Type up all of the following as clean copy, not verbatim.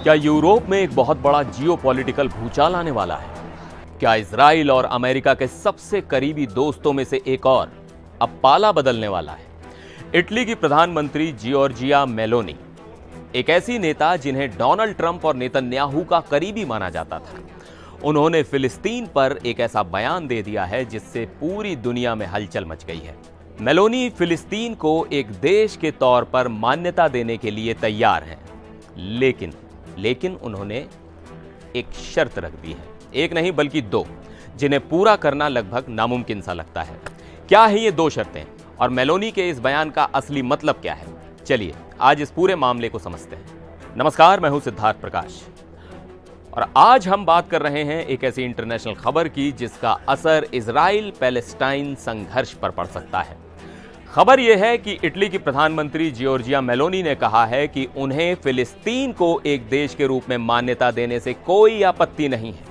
क्या यूरोप में एक बहुत बड़ा जियोपॉलिटिकल भूचाल आने वाला है? क्या इजराइल और अमेरिका के सबसे करीबी दोस्तों में से एक और अब पाला बदलने वाला है? इटली की प्रधानमंत्री जियोर्जिया मेलोनी, एक ऐसी नेता जिन्हें डोनाल्ड ट्रंप और नेतन्याहू का करीबी माना जाता था, उन्होंने फिलिस्तीन पर एक ऐसा बयान दे दिया है जिससे पूरी दुनिया में हलचल मच गई है। मेलोनी फिलिस्तीन को एक देश के तौर पर मान्यता देने के लिए तैयार हैं, लेकिन उन्होंने एक शर्त रख दी है, एक नहीं बल्कि दो, जिन्हें पूरा करना लगभग नामुमकिन सा लगता है। क्या है ये दो शर्तें और मेलोनी के इस बयान का असली मतलब क्या है? चलिए आज इस पूरे मामले को समझते हैं। नमस्कार, मैं हूं सिद्धार्थ प्रकाश और आज हम बात कर रहे हैं एक ऐसी इंटरनेशनल खबर की जिसका असर इजराइल पैलेस्टाइन संघर्ष पर पड़ सकता है। खबर यह है कि इटली की प्रधानमंत्री जियोर्जिया मेलोनी ने कहा है कि उन्हें फिलिस्तीन को एक देश के रूप में मान्यता देने से कोई आपत्ति नहीं है।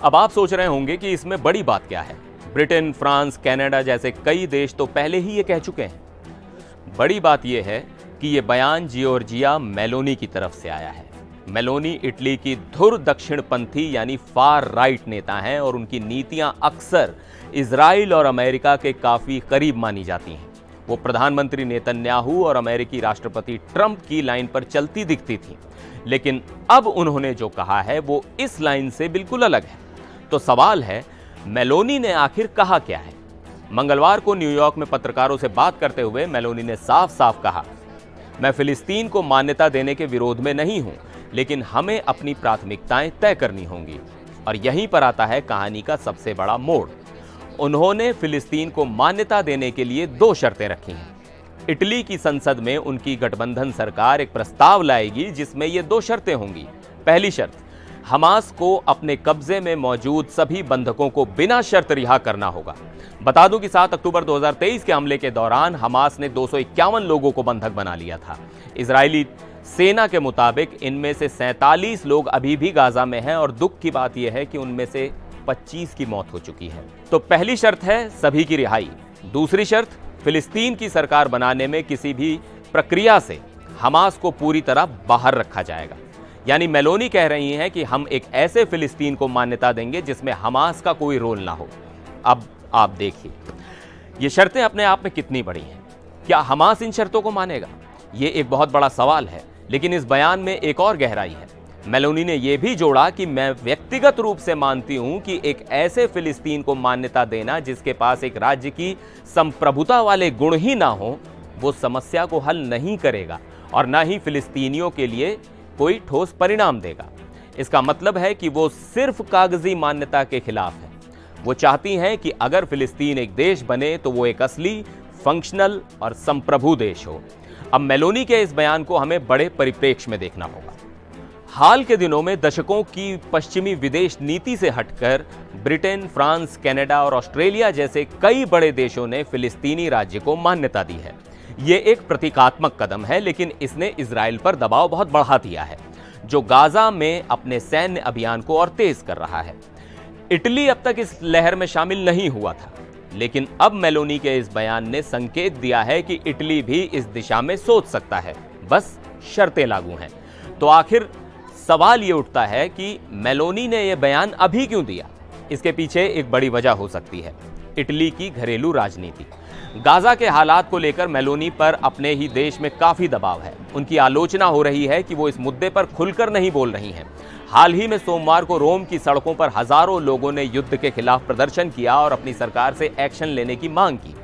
अब आप सोच रहे होंगे कि इसमें बड़ी बात क्या है? ब्रिटेन, फ्रांस, कनाडा जैसे कई देश तो पहले ही ये कह चुके हैं। बड़ी बात यह है कि यह बयान जियोर्जिया मेलोनी की तरफ से आया है। मेलोनी इटली की धुर दक्षिणपंथी यानी फार राइट नेता हैं और उनकी नीतियां अक्सर इजराइल और अमेरिका के काफी करीब मानी जाती हैं। वो प्रधानमंत्री नेतन्याहू और अमेरिकी राष्ट्रपति ट्रंप की लाइन पर चलती दिखती थी, लेकिन अब उन्होंने जो कहा है वो इस लाइन से बिल्कुल अलग है। तो सवाल है, मेलोनी ने आखिर कहा क्या है? मंगलवार को न्यूयॉर्क में पत्रकारों से बात करते हुए मेलोनी ने साफ साफ कहा, मैं फिलिस्तीन को मान्यता देने के विरोध में नहीं हूं, लेकिन हमें अपनी प्राथमिकताएं तय करनी होंगी। और यहीं पर आता है कहानी का सबसे बड़ा मोड़। उन्होंने फिलिस्तीन को मान्यता देने के लिए दो शर्तें रखी हैं। इटली की संसद में उनकी गठबंधन सरकार एक प्रस्ताव लाएगी जिसमें ये दो शर्तें होंगी। पहली शर्त, हमास को अपने कब्जे में मौजूद सभी बंधकों को बिना शर्त रिहा करना होगा। बता दूं कि 7 अक्टूबर 2023 के हमले के दौरान हमास ने 251 लोगों को बंधक बना लिया था। इजरायली सेना के मुताबिक इनमें से 47 लोग अभी भी गाजा में हैं और दुख की बात यह है कि उनमें से 25 की मौत हो चुकी है। तो पहली शर्त है सभी की रिहाई। दूसरी शर्त, फिलिस्तीन की सरकार बनाने में किसी भी प्रक्रिया से हमास को पूरी तरह बाहर रखा जाएगा। यानी मेलोनी कह रही हैं कि हम एक ऐसे फिलिस्तीन को मान्यता देंगे जिसमें हमास का कोई रोल ना हो। अब आप देखिए, ये शर्तें अपने आप में कितनी बड़ी हैं। क्या हमास इन शर्तों को मानेगा? ये एक बहुत बड़ा सवाल है, लेकिन इस बयान में एक और गहराई है। मेलोनी ने यह भी जोड़ा कि मैं व्यक्तिगत रूप से मानती हूं कि एक ऐसे फिलिस्तीन को मान्यता देना जिसके पास एक राज्य की संप्रभुता वाले गुण ही ना हो, वो समस्या को हल नहीं करेगा और ना ही फिलिस्तीनियों के लिए कोई ठोस परिणाम देगा। इसका मतलब है कि वो सिर्फ कागजी मान्यता के खिलाफ है। वो चाहती हैं कि अगर फिलिस्तीन एक देश बने तो वो एक असली, फंक्शनल और संप्रभु देश हो। अब मेलोनी के इस बयान को हमें बड़े परिप्रेक्ष्य में देखना होगा। हाल के दिनों में दशकों की पश्चिमी विदेश नीति से हटकर ब्रिटेन, फ्रांस, कनाडा और ऑस्ट्रेलिया जैसे कई बड़े देशों ने फिलिस्तीनी राज्य को मान्यता दी है। ये एक प्रतीकात्मक कदम है, लेकिन इसने इजराइल पर दबाव बहुत बढ़ा दिया है, जो गाजा में अपने सैन्य अभियान को और तेज कर रहा है। इटली अब तक इस लहर में शामिल नहीं हुआ था, लेकिन अब मेलोनी के इस बयान ने संकेत दिया है कि इटली भी इस दिशा में सोच सकता है, बस शर्तें लागू हैं। तो आखिर सवाल ये उठता है कि मेलोनी ने यह बयान अभी क्यों दिया? इसके पीछे एक बड़ी वजह हो सकती है, इटली की घरेलू राजनीति। गाजा के हालात को लेकर मेलोनी पर अपने ही देश में काफी दबाव है। उनकी आलोचना हो रही है कि वो इस मुद्दे पर खुलकर नहीं बोल रही हैं। हाल ही में सोमवार को रोम की सड़कों पर हजारों लोगों ने युद्ध के खिलाफ प्रदर्शन किया और अपनी सरकार से एक्शन लेने की मांग की।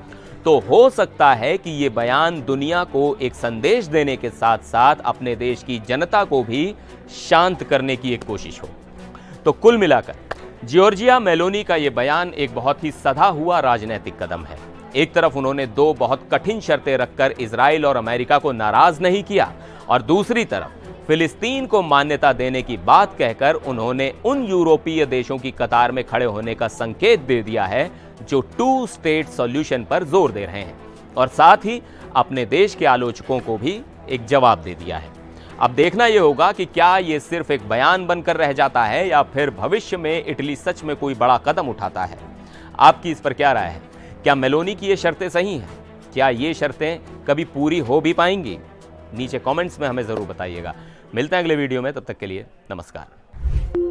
तो हो सकता है कि ये बयान दुनिया को एक संदेश देने के साथ साथ अपने देश की जनता को भी शांत करने की एक कोशिश हो। तो कुल मिलाकर जियोर्जिया मेलोनी का ये बयान एक बहुत ही सधा हुआ राजनीतिक कदम है। एक तरफ उन्होंने दो बहुत कठिन शर्तें रखकर इजराइल और अमेरिका को नाराज नहीं किया और दूसरी तरफ फिलिस्तीन को मान्यता देने की बात कहकर उन्होंने उन यूरोपीय देशों की कतार में खड़े होने का संकेत दे दिया है जो 2 स्टेट सॉल्यूशन पर जोर दे रहे हैं और साथ ही अपने देश के आलोचकों को भी एक जवाब दे दिया है। अब देखना यह होगा कि क्या यह सिर्फ एक बयान बनकर रह जाता है या फिर भविष्य में इटली सच में कोई बड़ा कदम उठाता है। आपकी इस पर क्या राय है? क्या मेलोनी की ये शर्तें सही हैं? क्या ये शर्तें कभी पूरी हो भी पाएंगी? नीचे कमेंट्स में हमें ज़रूर बताइएगा। मिलते हैं अगले वीडियो में, तब तक के लिए नमस्कार।